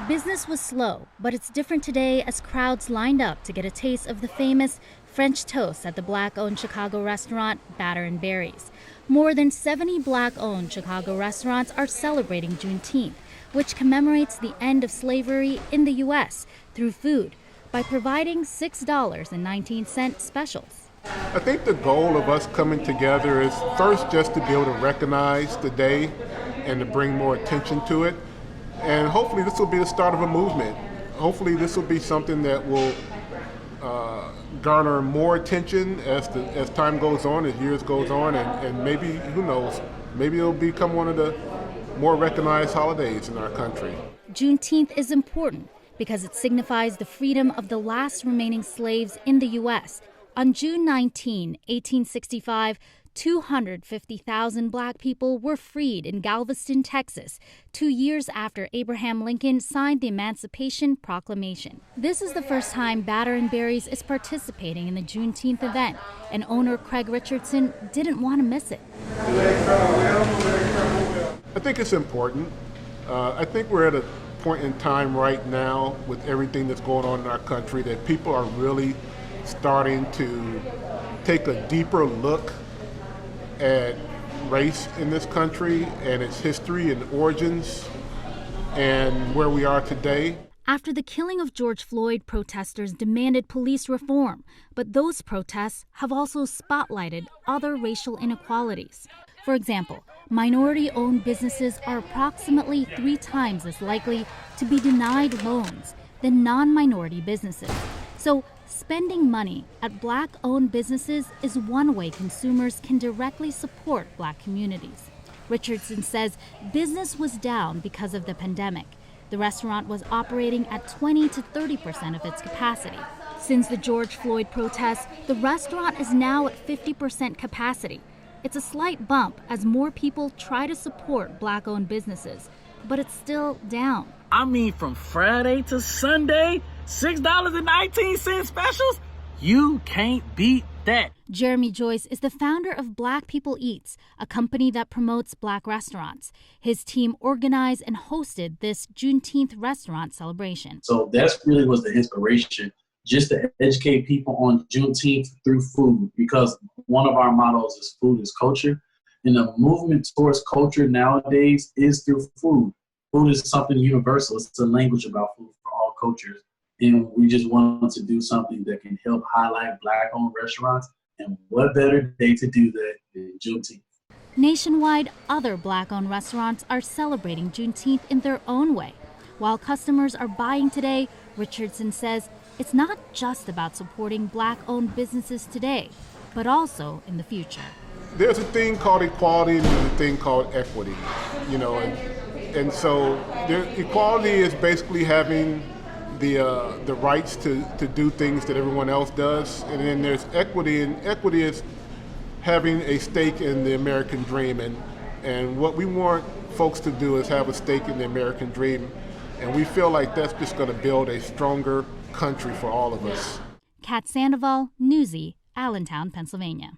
Business was slow, but it's different today as crowds lined up to get a taste of the famous French toast at the Black-owned Chicago restaurant Batter & Berries. More than 70 Black-owned Chicago restaurants are celebrating Juneteenth, which commemorates the end of slavery in the U.S. through food by providing $6.19 specials. I think the goal of us coming together is first just to be able to recognize the day and to bring more attention to it. And hopefully this will be the start of a movement. Hopefully this will be something that will garner more attention as time goes on, as years goes on, and maybe, who knows, maybe it'll become one of the more recognized holidays in our country. Juneteenth is important because it signifies the freedom of the last remaining slaves in the U.S. On June 19, 1865, 250,000 Black people were freed in Galveston, Texas, 2 years after Abraham Lincoln signed the Emancipation Proclamation. This is the first time Batter & Berries is participating in the Juneteenth event, and owner Craig Richardson didn't want to miss it. I think it's important. I think we're at a point in time right now with everything that's going on in our country that people are really starting to take a deeper look at race in this country and its history and origins and where we are today. After the killing of George Floyd, protesters demanded police reform, but those protests have also spotlighted other racial inequalities. For example, minority-owned businesses are approximately 3 times as likely to be denied loans than non-minority businesses. So spending money at Black-owned businesses is one way consumers can directly support Black communities. Richardson says business was down because of the pandemic. The restaurant was operating at 20 to 30% of its capacity. Since the George Floyd protests, the restaurant is now at 50% capacity. It's a slight bump as more people try to support Black-owned businesses, but it's still down. I mean, from Friday to Sunday, $6.19 specials? You can't beat that. Jeremy Joyce is the founder of Black People Eats, a company that promotes Black restaurants. His team organized and hosted this Juneteenth restaurant celebration. So that's really was the inspiration, just to educate people on Juneteenth through food, because one of our mottos is food is culture. And the movement towards culture nowadays is through food. Food is something universal. It's a language about food for all cultures. And we just wanted to do something that can help highlight Black-owned restaurants. And what better day to do that than Juneteenth? Nationwide, other Black-owned restaurants are celebrating Juneteenth in their own way. While customers are buying today, Richardson says it's not just about supporting Black-owned businesses today, but also in the future. There's a thing called equality and there's a thing called equity, and so equality is basically having the rights to do things that everyone else does, and then there's equity, and equity is having a stake in the American dream, and what we want folks to do is have a stake in the American dream, and we feel like that's just going to build a stronger country for all of us. Kat Sandoval, Newsy, Allentown, Pennsylvania.